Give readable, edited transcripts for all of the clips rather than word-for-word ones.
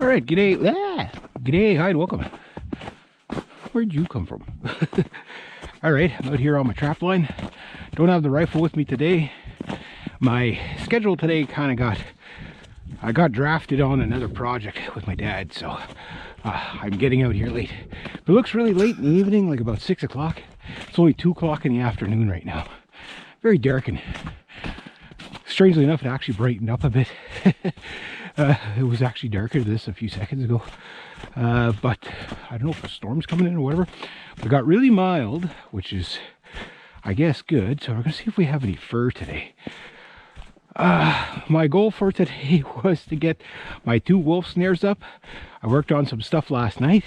All right, g'day. G'day, hi, and welcome. Where'd you come from? All right, I'm out here on my trap line. Don't have the rifle with me today. My schedule today I got drafted on another project with my dad, so I'm getting out here late. It looks really late in the evening, like about 6 o'clock. It's only 2 o'clock in the afternoon right now. Very dark, and strangely enough, it actually brightened up a bit. It was actually darker than this a few seconds ago. But I don't know if a storm's coming in or whatever. But it got really mild, which is, I guess, good. So we're gonna see if we have any fur today. My goal for today was to get my 2 wolf snares up. I worked on some stuff last night,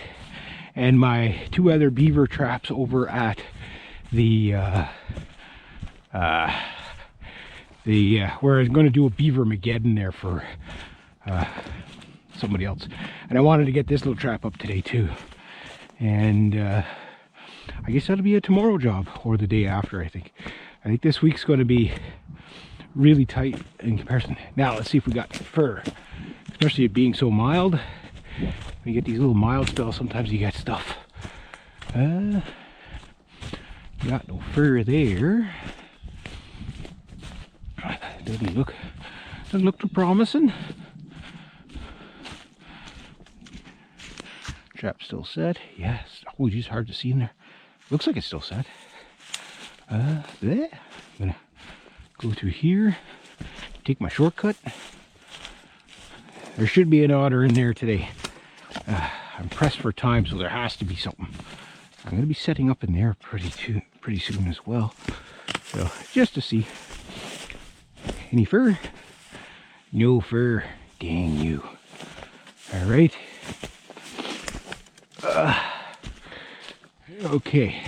and my 2 other beaver traps over at the where I'm going to do a beaver Mageddon there for somebody else, and I wanted to get this little trap up today too. And I guess that'll be a tomorrow job or the day after. I think this week's going to be really tight in comparison. Now let's see if we got fur, especially it being so mild. When you get these little mild spells, sometimes you get stuff. Got no fur there. Doesn't look too promising. Trap still set. Yes. Oh, geez, hard to see in there. Looks like it's still set. There. I'm gonna go through here, take my shortcut. There should be an otter in there today. I'm pressed for time, so there has to be something. I'm going to be setting up in there pretty soon as well. So just to see. Any fur? No fur. Dang you. All right. Okay.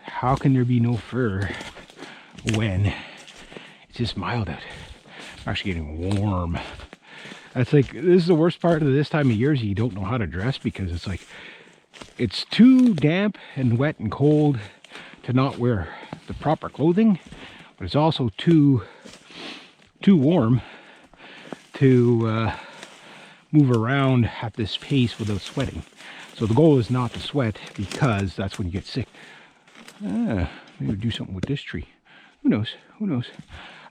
How can there be no fur when it's just mild out? I'm actually getting warm. That's like, this is the worst part of this time of year, is you don't know how to dress, because it's like, it's too damp and wet and cold to not wear the proper clothing, but it's also too warm to move around at this pace without sweating. So the goal is not to sweat, because that's when you get sick. Maybe we'll do something with this tree. Who knows? Who knows?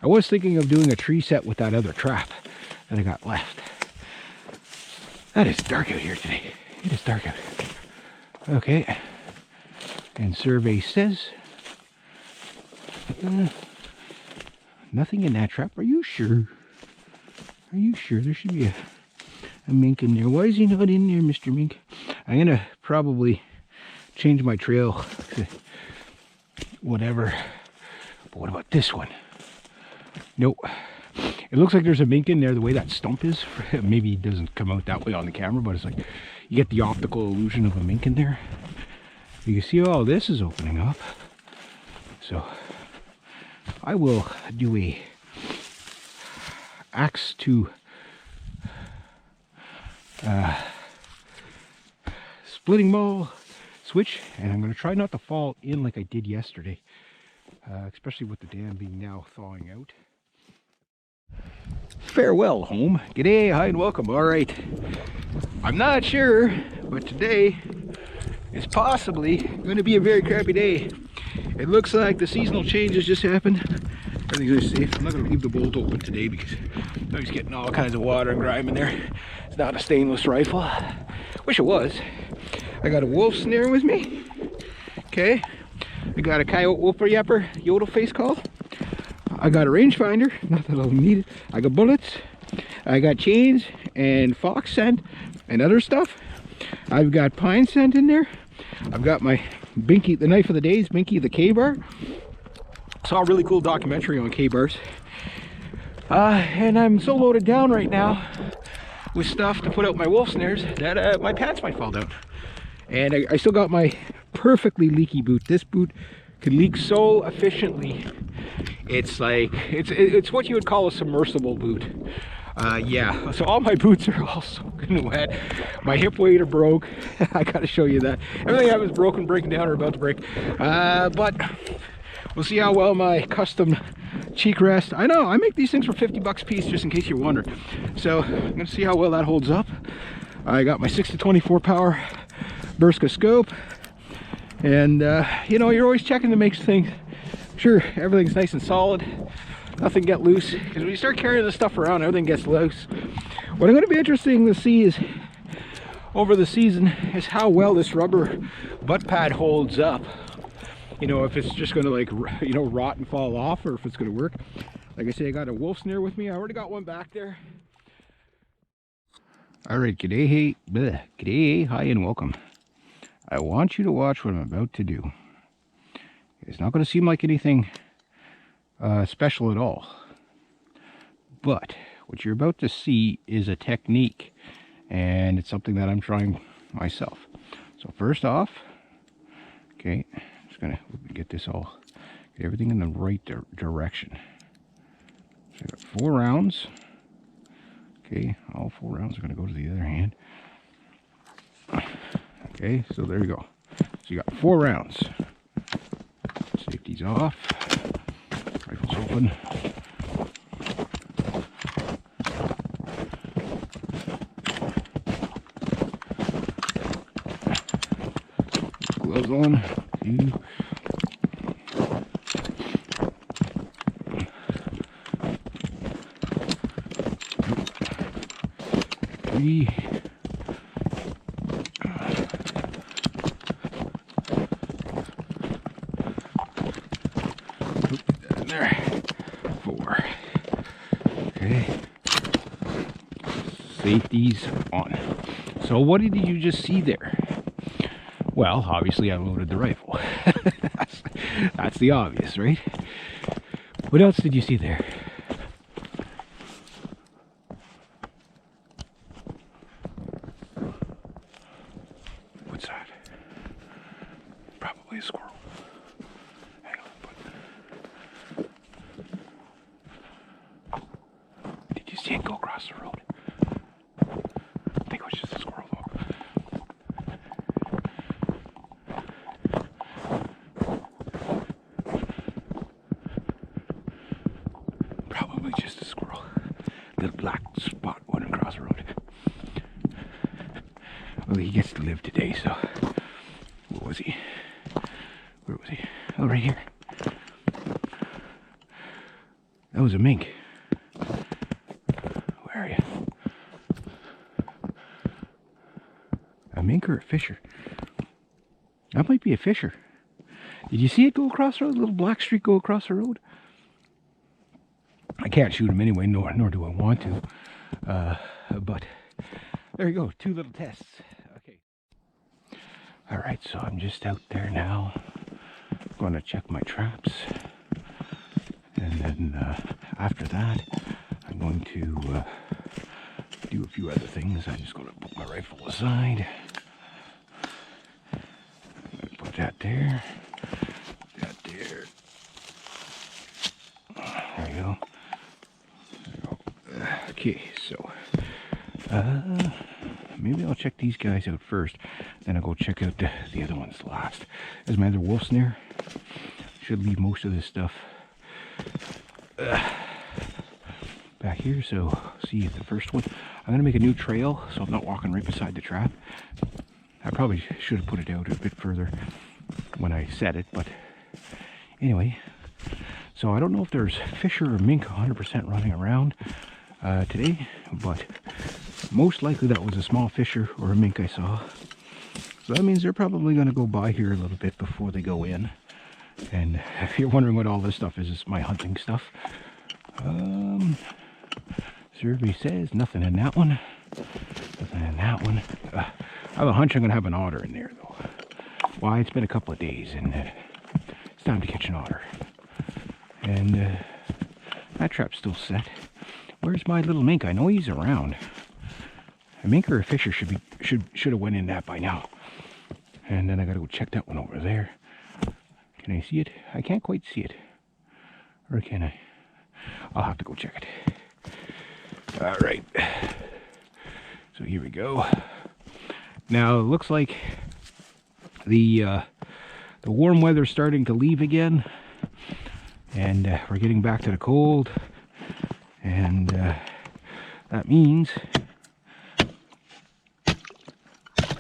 I was thinking of doing a tree set with that other trap that I got left. That is dark out here today. It is dark out. Okay. And survey says nothing in that trap. Are you sure? Are you sure? There should be a mink in there. Why is he not in there, Mr. Mink? I'm gonna probably change my trail to whatever. But what about this one? Nope. It looks like there's a mink in there the way that stump is. Maybe it doesn't come out that way on the camera, but it's like you get the optical illusion of a mink in there. You can see all this is opening up. So I will do a axe to splitting ball switch, and I'm going to try not to fall in like I did yesterday, especially with the dam being now thawing out. Farewell home. G'day, hi, and welcome. All right, I'm not sure, but today is possibly going to be a very crappy day. It looks like the seasonal changes just happened. Everything's safe. I'm not going to leave the bolt open today because I was getting all kinds of water and grime in there. It's not a stainless rifle. Wish it was. I got a wolf snare with me. Okay. I got a coyote whooper yapper yodel face call. I got a rangefinder. Not that I'll need it. I got bullets. I got chains and fox scent and other stuff. I've got pine scent in there. I've got my Binky, the knife of the days, Binky the K-bar. Saw a really cool documentary on K-bars. And I'm so loaded down right now with stuff to put out my wolf snares that my pants might fall down. And I still got my perfectly leaky boot. This boot can leak so efficiently. It's like, it's what you would call a submersible boot. Yeah, so all my boots are all soaking wet. My hip waders broke. I gotta show you that. Everything I was breaking down or about to break. But we'll see how well my custom cheek rest. I know, I make these things for 50 bucks a piece, just in case you're wondering. So I'm gonna see how well that holds up. I got my 6 to 24 power Berska scope, and you know, you're always checking to make things sure everything's nice and solid, nothing get loose, because when you start carrying this stuff around, everything gets loose. What I'm going to be interesting to see is over the season is how well this rubber butt pad holds up. You know, if it's just going to, like, you know, rot and fall off, or if it's going to work. Like I say, I got a wolf snare with me. I already got one back there. All right, g'day, hey, bleh, g'day, hi, and welcome. I want you to watch what I'm about to do. It's not going to seem like anything special at all, but what you're about to see is a technique, and it's something that I'm trying myself. So first off, okay, just gonna get this all, get everything in the right direction. So I got 4 rounds. Okay, all 4 rounds are going to go to the other hand. Okay, so there you go. So you got 4 rounds. Safety's off. Rifle's open. Gloves on. 2. 3. There. 4. Okay. Safety's on. So what did you just see there? Well, obviously I loaded the rifle. That's the obvious, right? What else did you see there? What's that? Probably a squirrel. Hang on, did you see it go across the road? I think it was just a squirrel though. Probably just a squirrel. Little black spot went across the road. Well, he gets to live today, so... What was he? Where was he? Oh, right here. That was a mink. Where are you? A mink or a fisher? That might be a fisher. Did you see it go across the road? A little black streak go across the road? I can't shoot him anyway, nor do I want to. But there you go, 2 little tests. Okay. All right, so I'm just out there now. Going to check my traps, and then after that, I'm going to do a few other things. I'm just going to put my rifle aside. I'm going to put that there. That there. There you go. Okay, so maybe I'll check these guys out first, then I'll go check out the other ones last. There's my other wolf snare. Should leave most of this stuff back here. So see the first one. I'm gonna make a new trail, so I'm not walking right beside the trap. I probably should have put it out a bit further when I set it, but anyway. So I don't know if there's fisher or mink 100% running around today, but most likely that was a small fisher or a mink I saw. So that means they're probably going to go by here a little bit before they go in. And if you're wondering what all this stuff is, it's my hunting stuff. Survey says nothing in that one. Nothing in that one. I have a hunch I'm going to have an otter in there though. Why? It's been a couple of days and it's time to catch an otter. And that trap's still set. Where's my little mink? I know he's around. A mink or a fisher should have went in that by now. And then I gotta go check that one over there. Can I see it? I can't quite see it. Or can I? I'll have to go check it. All right. So here we go. Now it looks like the warm weather's starting to leave again. and we're getting back to the cold, and that means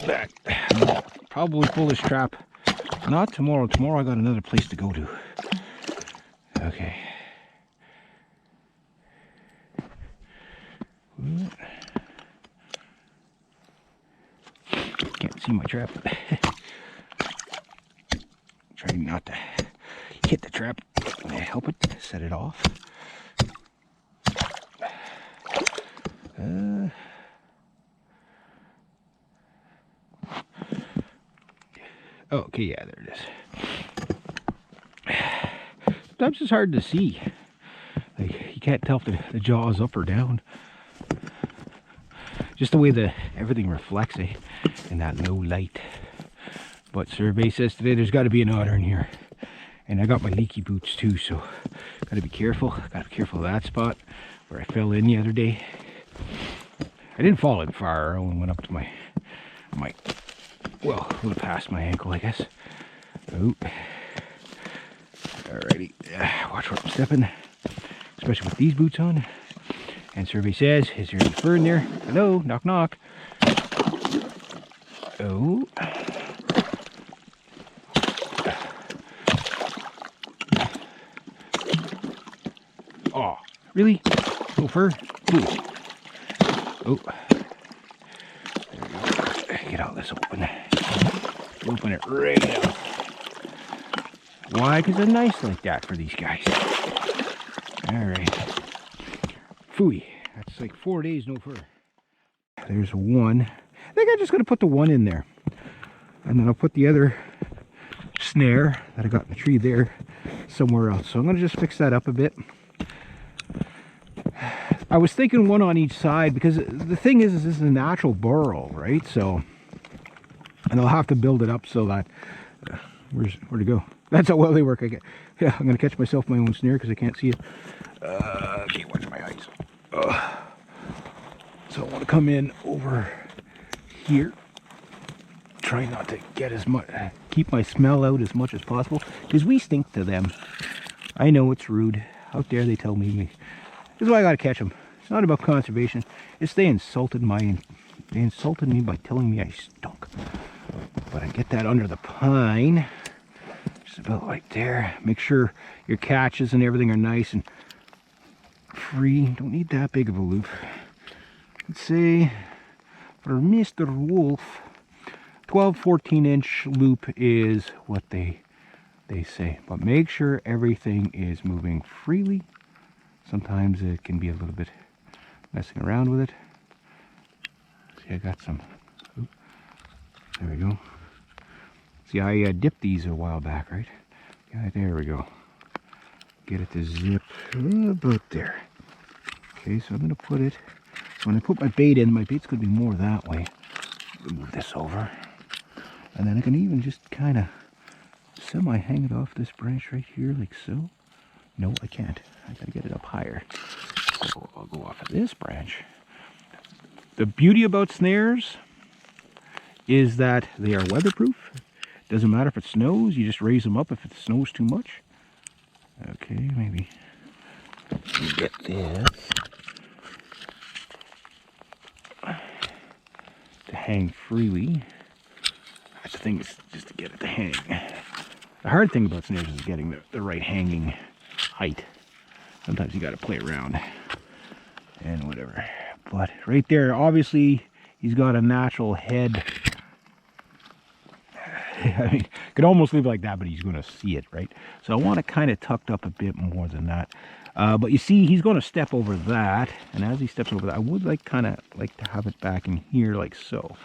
that I'll probably pull this trap not tomorrow. Tomorrow I got another place to go to. Okay. Can't see my trap. Trying not to hit the trap. Help it set it off. Oh, okay, yeah, there it is. Sometimes it's hard to see. Like, you can't tell if the jaw is up or down. Just the way everything reflects in that low light. But survey says today there's got to be an otter in here. And I got my leaky boots too, so got to be careful. Got to be careful of that spot where I fell in the other day. I didn't fall in far. I only went up to my well, a little past my ankle, I guess. Oh. Alrighty. Watch where I'm stepping, especially with these boots on. And survey says, is there any fur in there? Hello? Knock, knock. Oh. Oh, really? No fur? Ooh. Oh. There we go. Get all this open. Open it right now. Why? Because they're nice like that for these guys. Alright. Phooey. That's like 4 days no fur. There's one. I think I'm just going to put the one in there. And then I'll put the other snare that I got in the tree there somewhere else. So I'm going to just fix that up a bit. I was thinking one on each side because the thing is this is a natural burrow, right? So, and I'll have to build it up so that, where'd it go? That's how well they work. Yeah, I'm going to catch myself my own snare because I can't see it. Okay, watch my eyes. So I want to come in over here. Try not to get as much, keep my smell out as much as possible because we stink to them. I know it's rude. Out there they tell me. This is why I gotta catch them. It's not about conservation. It's they insulted me by telling me I stunk. But I get that under the pine, just about like there. Make sure your catches and everything are nice and free. Don't need that big of a loop. Let's say for Mr. Wolf, 12-14 inch loop is what they say. But make sure everything is moving freely. Sometimes it can be a little bit messing around with it. See, I got some. Oops, there we go. See, I dipped these a while back, right? Yeah, there we go. Get it to zip about there. Okay, so I'm going to put it. When I put my bait in, my bait's going to be more that way. Move this over. And then I can even just kind of semi-hang it off this branch right here, like so. No, I can't. I gotta get it up higher. So I'll go off of this branch. The beauty about snares is that they are weatherproof. Doesn't matter if it snows, you just raise them up if it snows too much. Okay, maybe get this to hang freely. That's the thing, is just to get it to hang. The hard thing about snares is getting the right hanging height. Sometimes you got to play around and whatever. But right there, obviously, he's got a natural head. I mean, could almost leave it like that, but he's going to see it, right? So I want to kind of tucked up a bit more than that. But you see, he's going to step over that, and as he steps over that, I would like to have it back in here like so.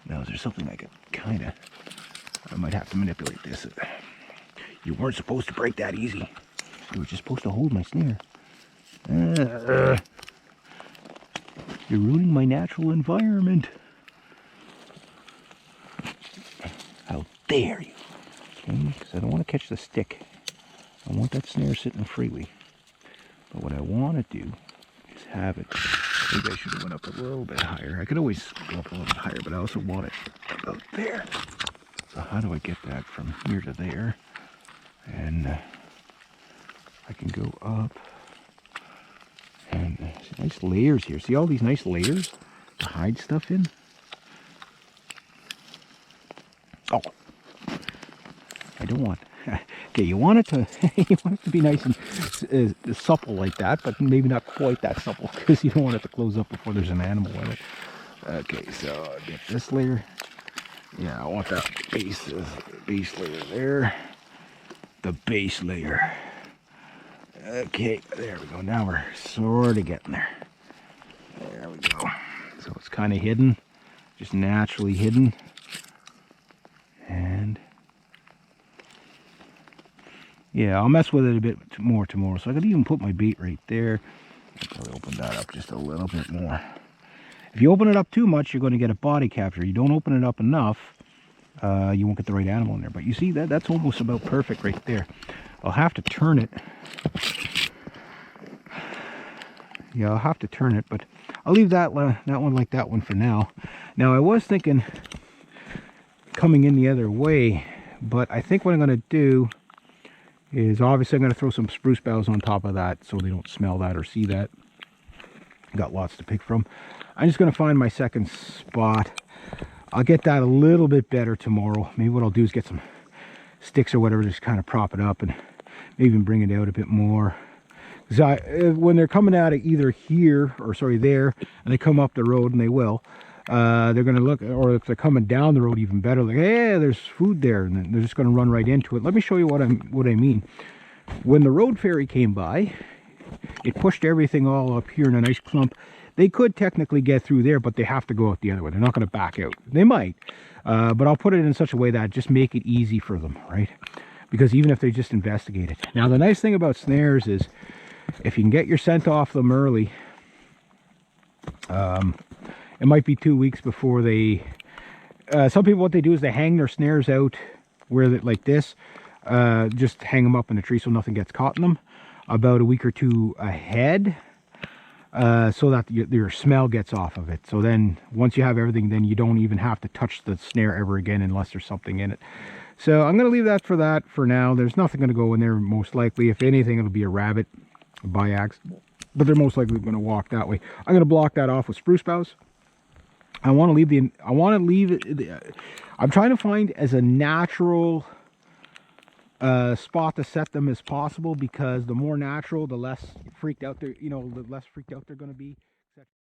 Now, is there something I could I might have to manipulate this. You weren't supposed to break that easy. You were just supposed to hold my snare. You're ruining my natural environment. How dare you? Okay, because I don't want to catch the stick. I want that snare sitting freely. But what I want to do is have it. Maybe I should have went up a little bit higher. I could always go up a little bit higher, but I also want it about there. So how do I get that from here to there? And I can go up. And there's nice layers here. See all these nice layers to hide stuff in? Oh, I don't want. Okay, you want it to you want it to be nice and supple like that, but maybe not quite that supple because you don't want it to close up before there's an animal in it. Okay, so I'll get this layer. Yeah, I want that base layer there. The base layer. Okay, there we go. Now we're sort of getting there. There we go. So it's kind of hidden, just naturally hidden. And yeah, I'll mess with it a bit more tomorrow. So I could even put my bait right there. I'll probably open that up just a little bit more. If you open it up too much, you're going to get a body capture. You don't open it up enough, you won't get the right animal in there. But you see, that's almost about perfect right there. I'll have to turn it. Yeah, I'll have to turn it, but I'll leave that one like that one for now. Now, I was thinking coming in the other way, but I think what I'm going to do is obviously I'm going to throw some spruce boughs on top of that so they don't smell that or see that. Got lots to pick from. I'm just going to find my second spot. I'll get that a little bit better tomorrow. Maybe what I'll do is get some sticks or whatever, just kind of prop it up and maybe even bring it out a bit more. Because when they're coming out of either here, or sorry, there, and they come up the road, and they will, they're going to look, or if they're coming down the road even better, like, hey, there's food there, and then they're just going to run right into it. Let me show you what I mean. When the road ferry came by, it pushed everything all up here in a nice clump. They could technically get through there, but they have to go out the other way. They're not going to back out. They might, but I'll put it in such a way that just make it easy for them, right? Because even if they just investigate it. Now, the nice thing about snares is, if you can get your scent off them early, it might be 2 weeks before they... some people, what they do is they hang their snares out where like this, just hang them up in the tree so nothing gets caught in them, about a week or two ahead, so that your smell gets off of it. So then, once you have everything, then you don't even have to touch the snare ever again unless there's something in it. So I'm going to leave that for now. There's nothing going to go in there, most likely. If anything, it'll be a rabbit by accident, but they're most likely going to walk that way. I'm going to block that off with spruce boughs. I want to leave it. I'm trying to find as a natural spot to set them as possible, because the more natural, the less freaked out they're, the less freaked out they're going to be.